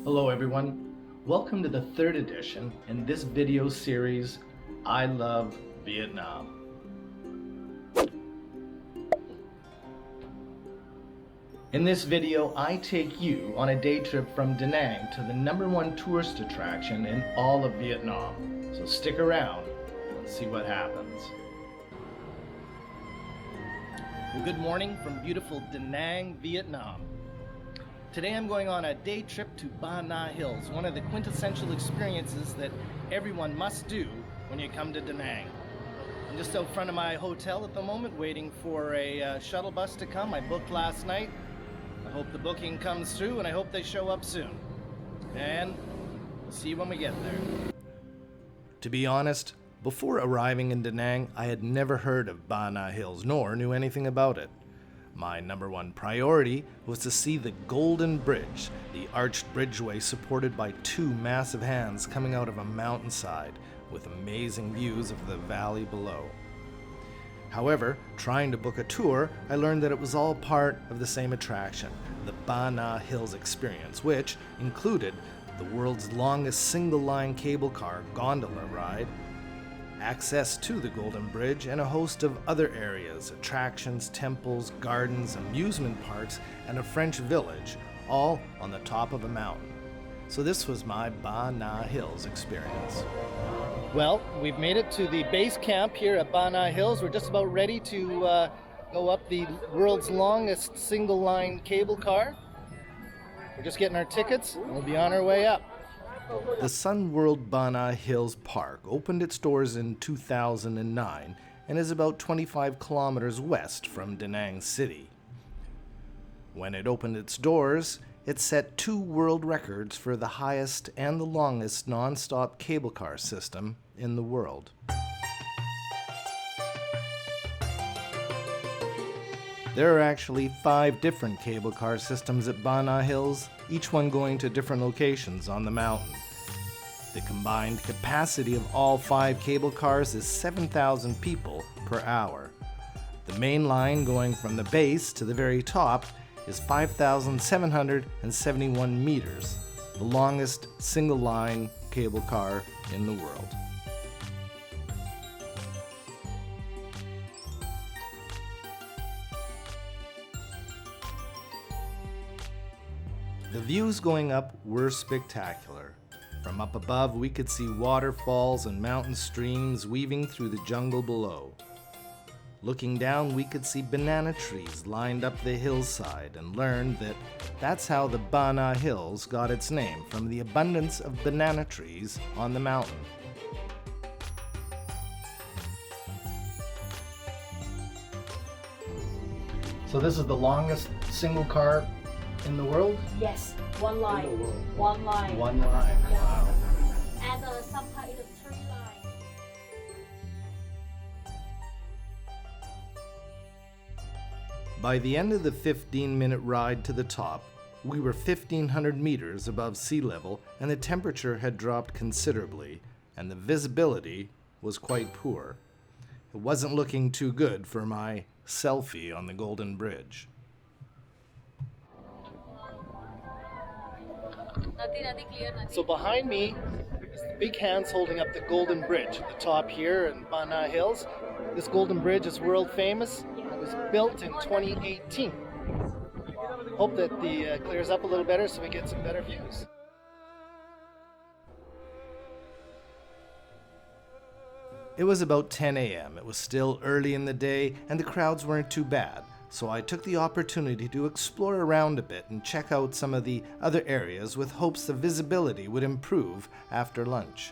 Hello everyone, welcome to the third edition in this video series, I Love Vietnam. In this video, I take you on a day trip from Da Nang to the #1 tourist attraction in all of Vietnam. So stick around and see what happens. Well, good morning from beautiful Da Nang, Vietnam. Today I'm going on a day trip to Ba Na Hills, one of the quintessential experiences that everyone must do when you come to Da Nang. I'm just out front of my hotel at the moment waiting for a shuttle bus to come. I booked last night. I hope the booking comes through and I hope they show up soon. And we'll see when we get there. To be honest, before arriving in Da Nang, I had never heard of Ba Na Hills nor knew anything about it. My #1 priority was to see the Golden Bridge, the arched bridgeway supported by two massive hands coming out of a mountainside with amazing views of the valley below. However, trying to book a tour, I learned that it was all part of the same attraction, the Ba Na Hills experience, which included the world's longest single-line cable car gondola ride, access to the Golden Bridge, and a host of other areas, attractions, temples, gardens, amusement parks, and a French village, all on the top of a mountain. So this was my Ba Na Hills experience. Well, we've made it to the base camp here at Ba Na Hills. We're just about ready to go up the world's longest single-line cable car. We're just getting our tickets, and we'll be on our way up. The SunWorld Ba Na Hills Park opened its doors in 2009 and is about 25 kilometers west from Da Nang City. When it opened its doors, it set 2 world records for the highest and the longest non-stop cable car system in the world. There are actually 5 different cable car systems at Ba Na Hills, each one going to different locations on the mountain. The combined capacity of all 5 cable cars is 7,000 people per hour. The main line going from the base to the very top is 5,771 meters, the longest single-line cable car in the world. The views going up were spectacular. From up above, we could see waterfalls and mountain streams weaving through the jungle below. Looking down, we could see banana trees lined up the hillside and learned that that's how the Ba Na Hills got its name, from the abundance of banana trees on the mountain. So this is the longest single car in the world? Yes, one line. One line. One line. Yeah. Wow. And some part is a 3 line. By the end of the 15-minute ride to the top, we were 1,500 meters above sea level and the temperature had dropped considerably and the visibility was quite poor. It wasn't looking too good for my selfie on the Golden Bridge. So behind me is the big hands holding up the Golden Bridge at the top here in Ba Na Hills. This Golden Bridge is world famous. It was built in 2018. Hope that the clears up a little better so we get some better views. It was about 10 a.m. It was still early in the day and the crowds weren't too bad. So I took the opportunity to explore around a bit and check out some of the other areas with hopes the visibility would improve after lunch.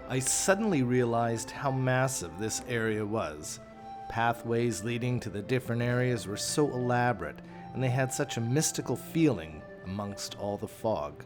I suddenly realized how massive this area was. Pathways leading to the different areas were so elaborate, and they had such a mystical feeling amongst all the fog.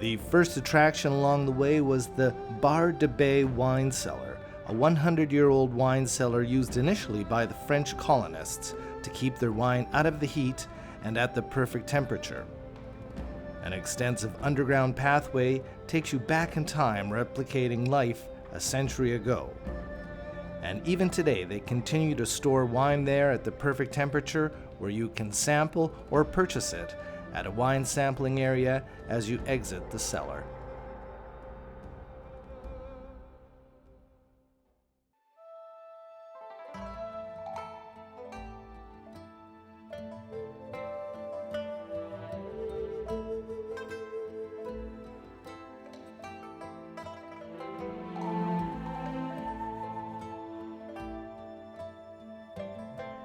The first attraction along the way was the Bar de Bay wine cellar, a 100-year-old wine cellar used initially by the French colonists to keep their wine out of the heat and at the perfect temperature. An extensive underground pathway takes you back in time, replicating life a century ago. And even today, they continue to store wine there at the perfect temperature, where you can sample or purchase it at a wine sampling area as you exit the cellar.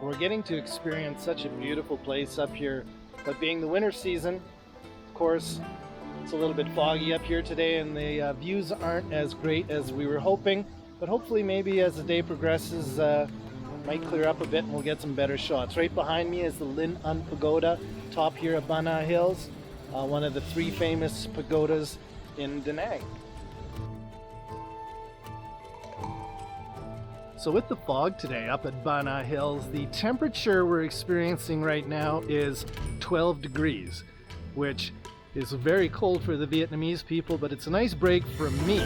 We're getting to experience such a beautiful place up here, but being the winter season, of course, it's a little bit foggy up here today and the views aren't as great as we were hoping, but hopefully maybe as the day progresses, it might clear up a bit and we'll get some better shots. Right behind me is the Lin Un Pagoda, top here at Ba Na Hills, one of the 3 famous pagodas in Da Nang. So with the fog today up at Ba Na Hills, the temperature we're experiencing right now is 12 degrees, which is very cold for the Vietnamese people, but it's a nice break for me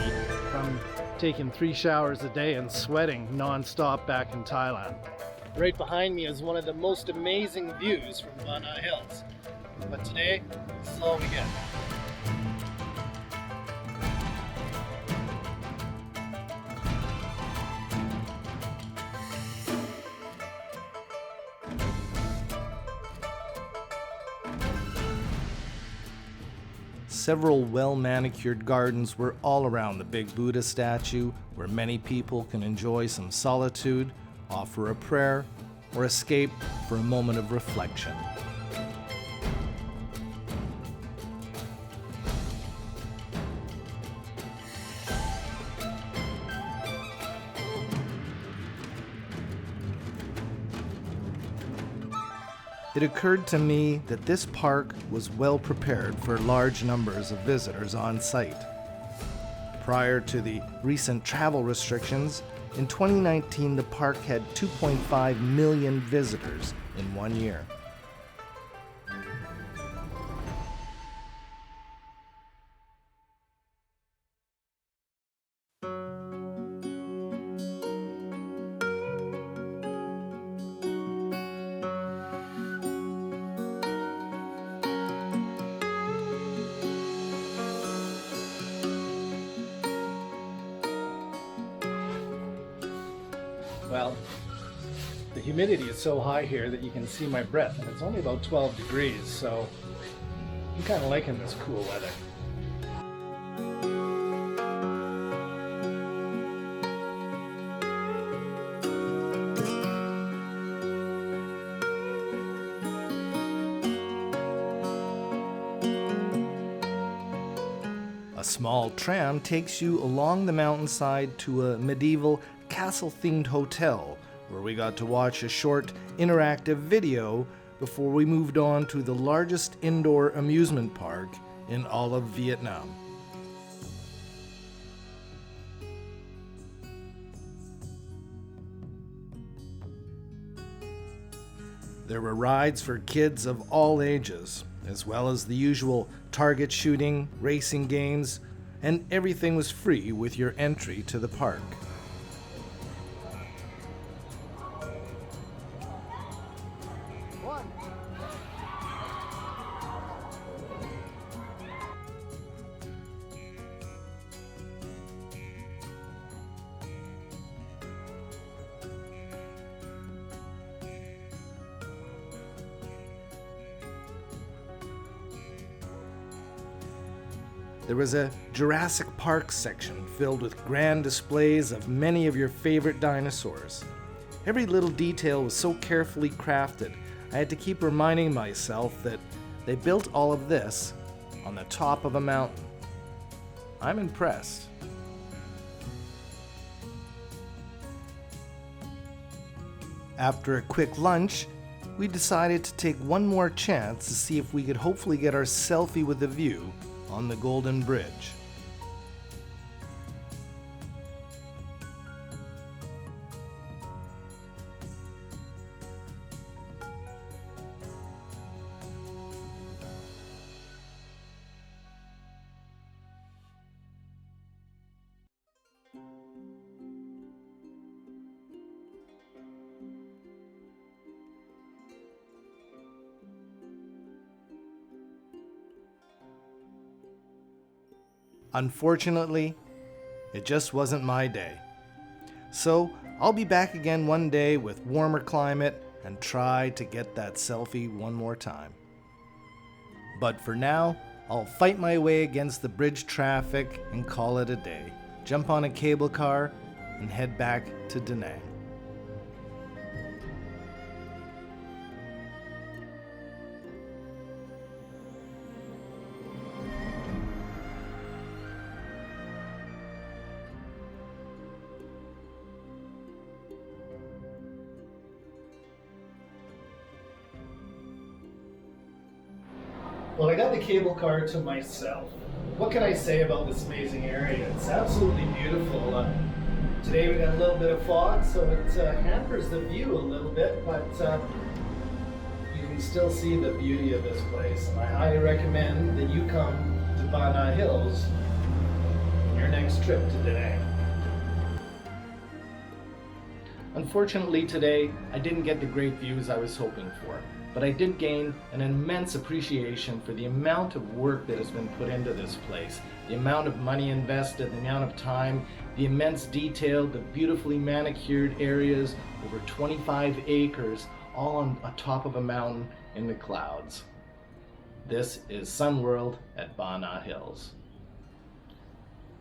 from taking 3 showers a day and sweating non-stop back in Thailand. Right behind me is one of the most amazing views from Ba Na Hills, but today, this is all we get. Several well-manicured gardens were all around the big Buddha statue, where many people can enjoy some solitude, offer a prayer, or escape for a moment of reflection. It occurred to me that this park was well prepared for large numbers of visitors on site. Prior to the recent travel restrictions, in 2019 the park had 2.5 million visitors in 1 year. Well, the humidity is so high here that you can see my breath, and it's only about 12 degrees, so I'm kind of liking this cool weather. A small tram takes you along the mountainside to a medieval castle-themed hotel, where we got to watch a short interactive video before we moved on to the largest indoor amusement park in all of Vietnam. There were rides for kids of all ages, as well as the usual target shooting, racing games, and everything was free with your entry to the park. There was a Jurassic Park section filled with grand displays of many of your favorite dinosaurs. Every little detail was so carefully crafted, I had to keep reminding myself that they built all of this on the top of a mountain. I'm impressed. After a quick lunch, we decided to take one more chance to see if we could hopefully get our selfie with the view on the Golden Bridge. Unfortunately, it just wasn't my day. So I'll be back again one day with warmer climate and try to get that selfie one more time. But for now, I'll fight my way against the bridge traffic and call it a day. Jump on a cable car and head back to Da Nang. Well, I got the cable car to myself. What can I say about this amazing area? It's absolutely beautiful. Today we got a little bit of fog, so it hampers the view a little bit, but you can still see the beauty of this place. And I highly recommend that you come to Ba Na Hills on your next trip to Da Nang. Unfortunately today, I didn't get the great views I was hoping for. But I did gain an immense appreciation for the amount of work that has been put into this place, the amount of money invested, the amount of time, the immense detail, the beautifully manicured areas, over 25 acres, all on top of a mountain in the clouds. This is SunWorld at Ba Na Hills.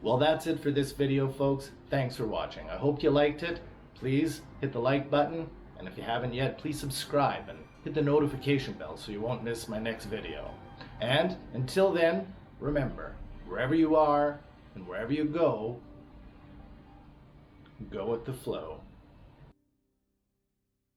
Well, that's it for this video, folks. Thanks for watching. I hope you liked it. Please hit the like button, and if you haven't yet, please subscribe and hit the notification bell so you won't miss my next video. And until then, remember, wherever you are and wherever you go with the flow.